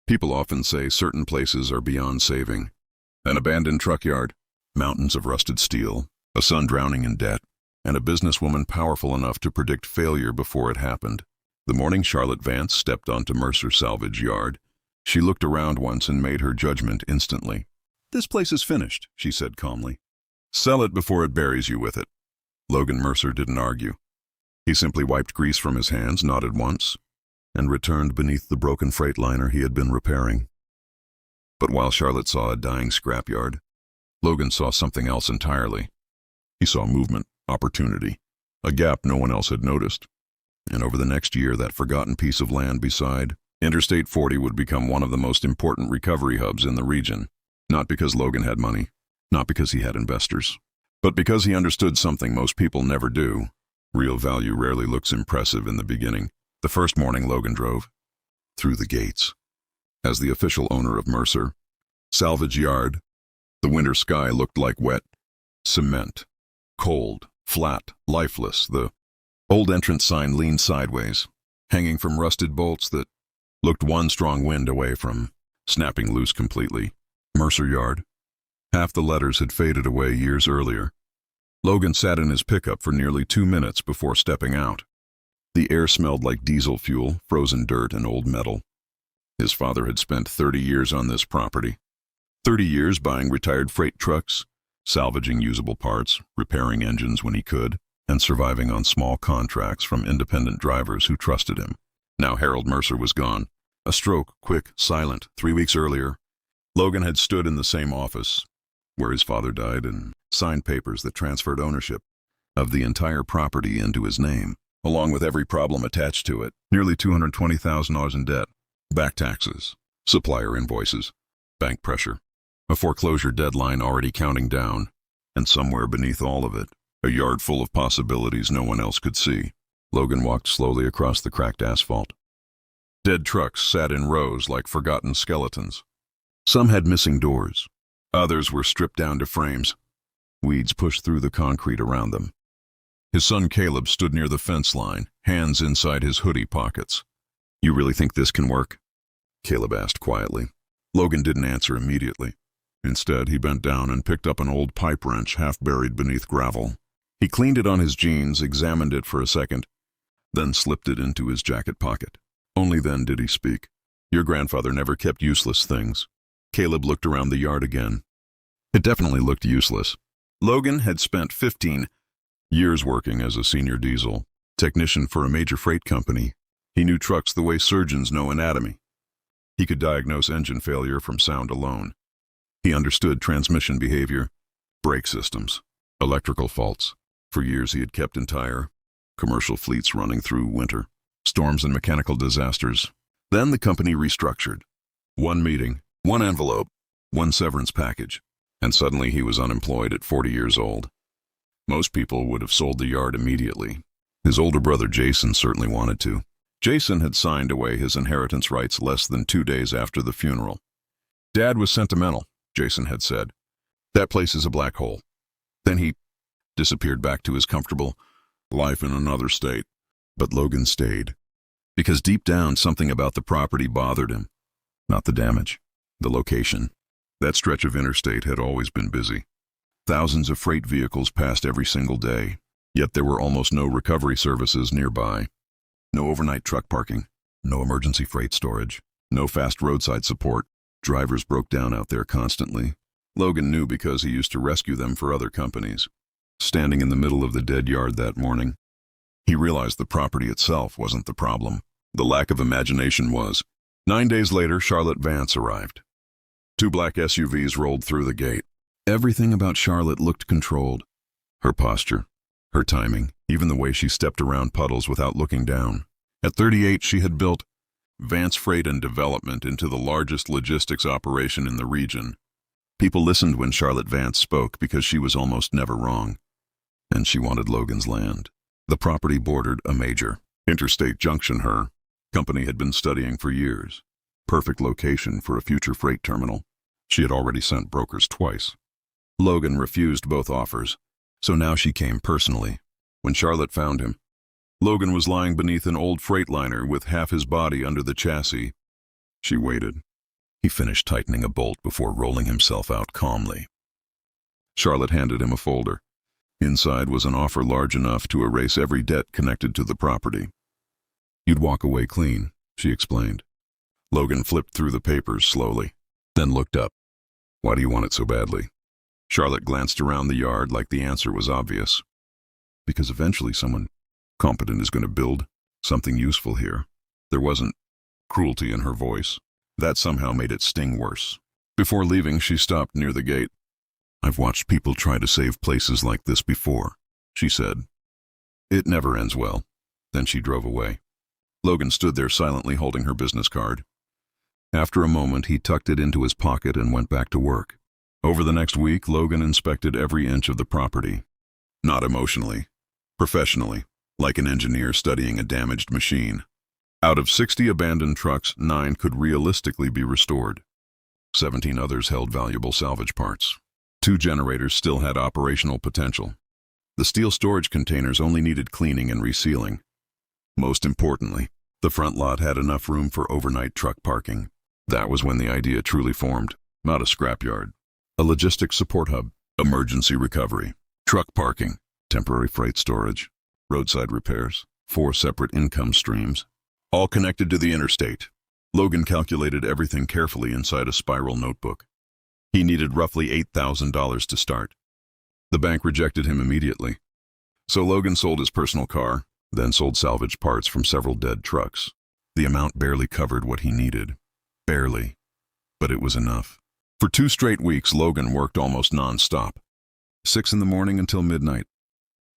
People often say certain places are beyond saving. An abandoned truck yard, mountains of rusted steel, a son drowning in debt, and a businesswoman powerful enough to predict failure before it happened. The morning Charlotte Vance stepped onto Mercer salvage yard, she looked around once and made her judgment instantly. "This place is finished," she said calmly. "Sell it before it buries you with it." Logan Mercer didn't argue. He simply wiped grease from his hands, nodded once, and returned beneath the broken freight liner he had been repairing. But while Charlotte saw a dying scrapyard, Logan saw something else entirely. He saw movement, opportunity, a gap no one else had noticed. And over the next year, that forgotten piece of land beside Interstate 40 would become one of the most important recovery hubs in the region. Not because Logan had money, not because he had investors, but because he understood something most people never do. Real value rarely looks impressive in the beginning. The first morning Logan drove through the gates. As the official owner of Mercer salvage yard, the winter sky looked like wet cement. Cold, flat, lifeless. The old entrance sign leaned sideways, hanging from rusted bolts that looked one strong wind away from snapping loose completely. Mercer Yard. Half the letters had faded away years earlier. Logan sat in his pickup for nearly 2 minutes before stepping out. The air smelled like diesel fuel, frozen dirt, and old metal. His father had spent 30 years on this property. 30 years buying retired freight trucks, salvaging usable parts, repairing engines when he could, and surviving on small contracts from independent drivers who trusted him. Now Harold Mercer was gone. A stroke, quick, silent. 3 weeks earlier, Logan had stood in the same office where his father died and signed papers that transferred ownership of the entire property into his name, along with every problem attached to it. Nearly $220,000 in debt, back taxes, supplier invoices, bank pressure, a foreclosure deadline already counting down, and somewhere beneath all of it, a yard full of possibilities no one else could see. Logan walked slowly across the cracked asphalt. Dead trucks sat in rows like forgotten skeletons. Some had missing doors. Others were stripped down to frames. Weeds pushed through the concrete around them. His son Caleb stood near the fence line, hands inside his hoodie pockets. "You really think this can work?" Caleb asked quietly. Logan didn't answer immediately. Instead, he bent down and picked up an old pipe wrench half buried beneath gravel. He cleaned it on his jeans, examined it for a second, then slipped it into his jacket pocket. Only then did he speak. "Your grandfather never kept useless things." Caleb looked around the yard again. It definitely looked useless. Logan had spent 15 years working as a senior diesel technician for a major freight company. He knew trucks the way surgeons know anatomy. He could diagnose engine failure from sound alone. He understood transmission behavior, brake systems, electrical faults. For years he had kept entire commercial fleets running through winter, storms and mechanical disasters. Then the company restructured. One meeting, one envelope, one severance package, and suddenly he was unemployed at 40 years old. Most people would have sold the yard immediately. His older brother Jason certainly wanted to. Jason had signed away his inheritance rights less than 2 days after the funeral. "Dad was sentimental," Jason had said. "That place is a black hole." Then he disappeared back to his comfortable life in another state. But Logan stayed, because deep down something about the property bothered him. Not the damage, the location. That stretch of interstate had always been busy. Thousands of freight vehicles passed every single day, yet there were almost no recovery services nearby. No overnight truck parking, no emergency freight storage, no fast roadside support. Drivers broke down out there constantly. Logan knew because he used to rescue them for other companies. Standing in the middle of the dead yard that morning, he realized the property itself wasn't the problem. The lack of imagination was. 9 days later, Charlotte Vance arrived. 2 black SUVs rolled through the gate. Everything about Charlotte looked controlled. Her posture, her timing, even the way she stepped around puddles without looking down. At 38, she had built Vance Freight and Development into the largest logistics operation in the region. People listened when Charlotte Vance spoke because she was almost never wrong. And she wanted Logan's land. The property bordered a major interstate junction her company had been studying for years. Perfect location for a future freight terminal. She had already sent brokers twice. Logan refused both offers, so now she came personally. When Charlotte found him, Logan was lying beneath an old freight liner with half his body under the chassis. She waited. He finished tightening a bolt before rolling himself out calmly. Charlotte handed him a folder. Inside was an offer large enough to erase every debt connected to the property. "You'd walk away clean," she explained. Logan flipped through the papers slowly, then looked up. "Why do you want it so badly?" Charlotte glanced around the yard like the answer was obvious. "Because eventually someone competent is going to build something useful here." There wasn't cruelty in her voice. That somehow made it sting worse. Before leaving, she stopped near the gate. "I've watched people try to save places like this before," she said. "It never ends well." Then she drove away. Logan stood there silently holding her business card. After a moment, he tucked it into his pocket and went back to work. Over the next week, Logan inspected every inch of the property. Not emotionally, professionally, like an engineer studying a damaged machine. Out of 60 abandoned trucks, 9 could realistically be restored. 17 others held valuable salvage parts. 2 generators still had operational potential. The steel storage containers only needed cleaning and resealing. Most importantly, the front lot had enough room for overnight truck parking. That was when the idea truly formed. Not a scrapyard. A logistics support hub. Emergency recovery. Truck parking. Temporary freight storage. Roadside repairs. 4 separate income streams. All connected to the interstate. Logan calculated everything carefully inside a spiral notebook. He needed roughly $8,000 to start. The bank rejected him immediately. So Logan sold his personal car, then sold salvage parts from several dead trucks. The amount barely covered what he needed. Barely. But it was enough. For 2 straight weeks, Logan worked almost non-stop. 6 in the morning until midnight.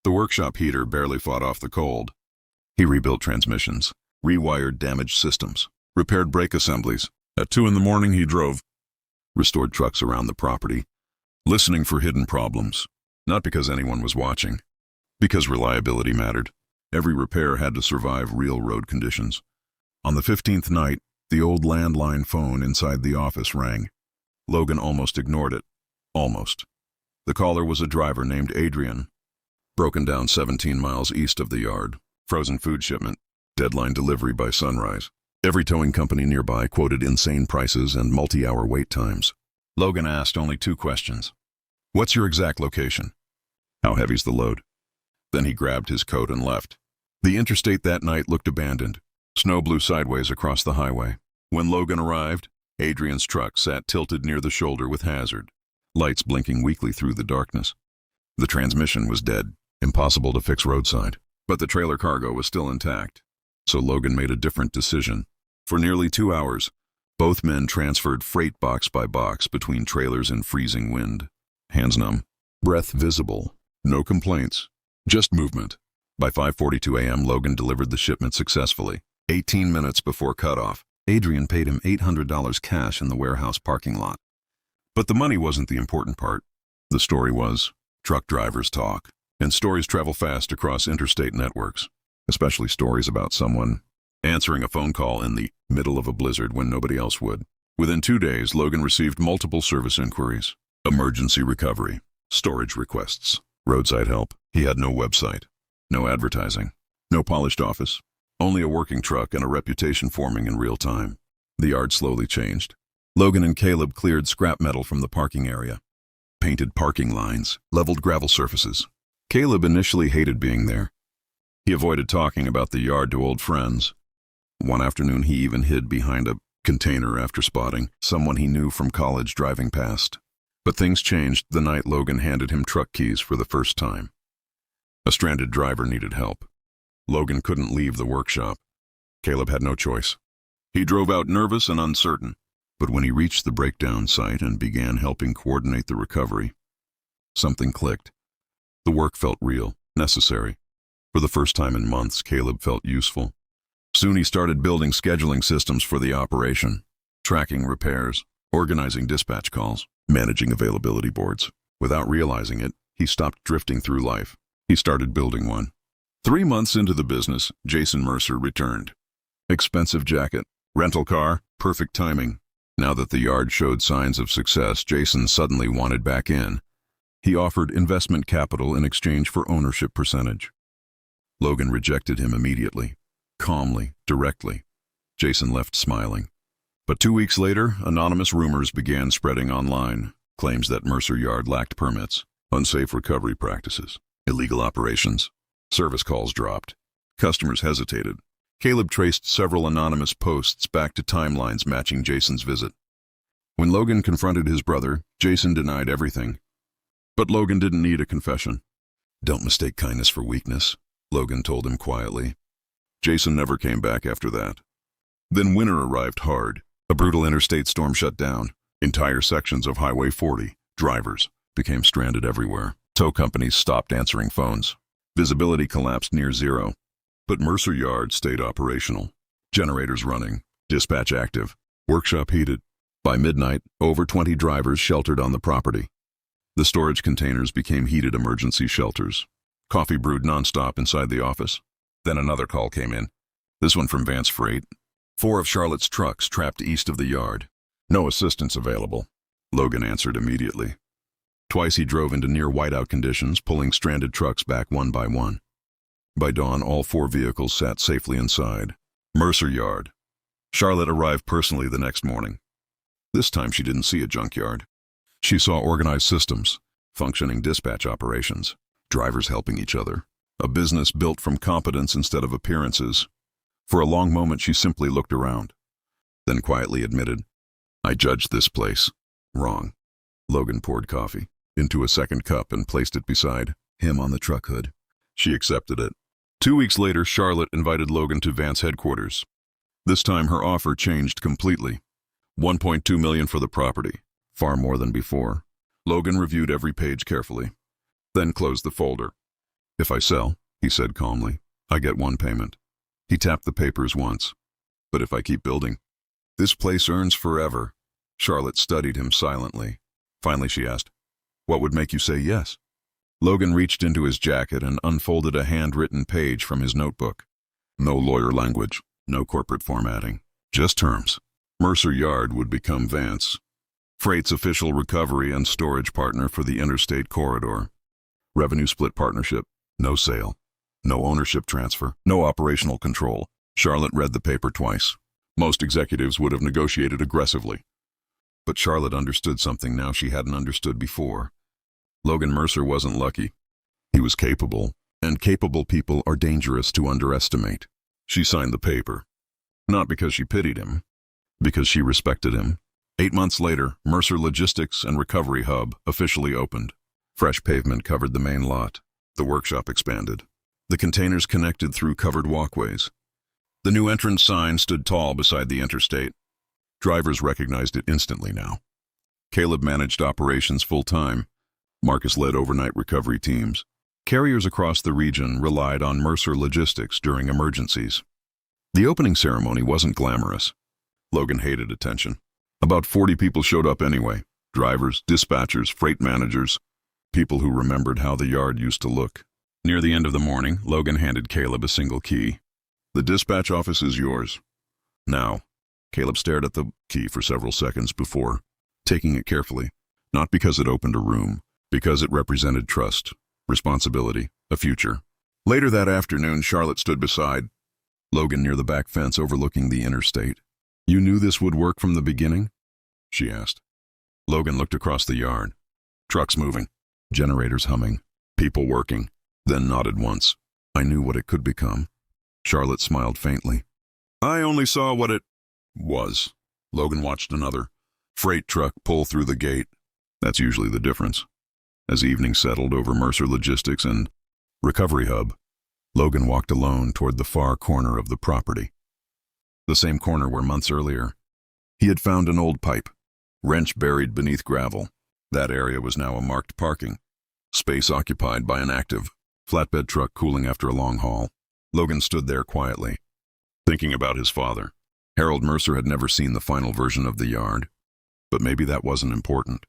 The workshop heater barely fought off the cold. He rebuilt transmissions, rewired damaged systems, repaired brake assemblies. At 2 in the morning, he drove, restored trucks around the property, listening for hidden problems. Not because anyone was watching, because reliability mattered. Every repair had to survive real road conditions. On the 15th night, the old landline phone inside the office rang. Logan almost ignored it. Almost. The caller was a driver named Adrian. Broken down 17 miles east of the yard. Frozen food shipment. Deadline delivery by sunrise. Every towing company nearby quoted insane prices and multi-hour wait times. Logan asked only 2 questions. "What's your exact location? How heavy's the load?" Then he grabbed his coat and left. The interstate that night looked abandoned. Snow blew sideways across the highway. When Logan arrived, Adrian's truck sat tilted near the shoulder with hazard, lights blinking weakly through the darkness. The transmission was dead, impossible to fix roadside, but the trailer cargo was still intact. So Logan made a different decision. For nearly 2 hours, both men transferred freight box by box between trailers in freezing wind. Hands numb, breath visible, no complaints, just movement. By 5:42 a.m., Logan delivered the shipment successfully. 18 minutes before cutoff, Adrian paid him $800 cash in the warehouse parking lot. But the money wasn't the important part. The story was. Truck drivers talk, and stories travel fast across interstate networks, especially stories about someone answering a phone call in the middle of a blizzard when nobody else would. Within 2 days, Logan received multiple service inquiries, emergency recovery, storage requests, roadside help. He had no website, no advertising, no polished office, only a working truck and a reputation forming in real time. The yard slowly changed. Logan and Caleb cleared scrap metal from the parking area, painted parking lines, leveled gravel surfaces. Caleb initially hated being there. He avoided talking about the yard to old friends. One afternoon, he even hid behind a container after spotting someone he knew from college driving past. But things changed the night Logan handed him truck keys for the first time. A stranded driver needed help. Logan couldn't leave the workshop. Caleb had no choice. He drove out nervous and uncertain. But when he reached the breakdown site and began helping coordinate the recovery, something clicked. The work felt real, necessary. For the first time in months, Caleb felt useful. Soon he started building scheduling systems for the operation, tracking repairs, organizing dispatch calls, managing availability boards. Without realizing it, he stopped drifting through life. He started building one. 3 months into the business, Jason Mercer returned. Expensive jacket, rental car, perfect timing. Now that the yard showed signs of success, Jason suddenly wanted back in. He offered investment capital in exchange for ownership percentage. Logan rejected him immediately, calmly, directly. Jason left smiling. But 2 weeks later, anonymous rumors began spreading online. Claims that Mercer Yard lacked permits, unsafe recovery practices, illegal operations. Service calls dropped. Customers hesitated. Caleb traced several anonymous posts back to timelines matching Jason's visit. When Logan confronted his brother, Jason denied everything. But Logan didn't need a confession. "Don't mistake kindness for weakness," Logan told him quietly. Jason never came back after that. Then winter arrived hard. A brutal interstate storm shut down. Entire sections of Highway 40, drivers, became stranded everywhere. Tow companies stopped answering phones. Visibility collapsed near zero. But Mercer Yard stayed operational. Generators running, dispatch active, workshop heated. By midnight, over 20 drivers sheltered on the property. The storage containers became heated emergency shelters. Coffee brewed nonstop inside the office. Then another call came in. This one from Vance Freight. 4 of Charlotte's trucks trapped east of the yard. No assistance available. Logan answered immediately. Twice he drove into near whiteout conditions, pulling stranded trucks back one by one. By dawn, all 4 vehicles sat safely inside. Mercer Yard. Charlotte arrived personally the next morning. This time she didn't see a junkyard. She saw organized systems, functioning dispatch operations, drivers helping each other, a business built from competence instead of appearances. For a long moment she simply looked around, then quietly admitted, "I judged this place wrong." Logan poured coffee into a second cup and placed it beside him on the truck hood. She accepted it. 2 weeks later, Charlotte invited Logan to Vance headquarters. This time her offer changed completely. $1.2 million for the property, far more than before. Logan reviewed every page carefully, then closed the folder. "If I sell," he said calmly, "I get 1 payment." He tapped the papers once. "But if I keep building?" "This place earns forever." Charlotte studied him silently. Finally she asked, "What would make you say yes?" Logan reached into his jacket and unfolded a handwritten page from his notebook. No lawyer language, no corporate formatting, just terms. Mercer Yard would become Vance Freight's official recovery and storage partner for the interstate corridor. Revenue split partnership, no sale, no ownership transfer, no operational control. Charlotte read the paper twice. Most executives would have negotiated aggressively. But Charlotte understood something now she hadn't understood before. Logan Mercer wasn't lucky. He was capable, and capable people are dangerous to underestimate. She signed the paper. Not because she pitied him, because she respected him. 8 months later, Mercer Logistics and Recovery Hub officially opened. Fresh pavement covered the main lot. The workshop expanded. The containers connected through covered walkways. The new entrance sign stood tall beside the interstate. Drivers recognized it instantly now. Caleb managed operations full-time. Marcus led overnight recovery teams. Carriers across the region relied on Mercer Logistics during emergencies. The opening ceremony wasn't glamorous. Logan hated attention. About 40 people showed up anyway. Drivers, dispatchers, freight managers, people who remembered how the yard used to look. Near the end of the morning, Logan handed Caleb a single key. "The dispatch office is yours." "Now." Caleb stared at the key for several seconds before taking it carefully, not because it opened a room, because it represented trust, responsibility, a future. Later that afternoon, Charlotte stood beside Logan near the back fence overlooking the interstate. "You knew this would work from the beginning?" she asked. Logan looked across the yard. Trucks moving, generators humming, people working, then nodded once. "I knew what it could become." Charlotte smiled faintly. "I only saw what it was." Logan watched another freight truck pull through the gate. That's usually the difference. As evening settled over Mercer Logistics and Recovery Hub, Logan walked alone toward the far corner of the property. The same corner where months earlier he had found an old pipe, wrench buried beneath gravel. That area was now a marked parking space occupied by an active flatbed truck cooling after a long haul. Logan stood there quietly, thinking about his father. Harold Mercer had never seen the final version of the yard, but maybe that wasn't important.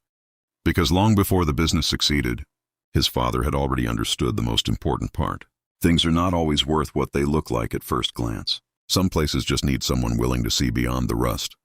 Because long before the business succeeded, his father had already understood the most important part. Things are not always worth what they look like at first glance. Some places just need someone willing to see beyond the rust.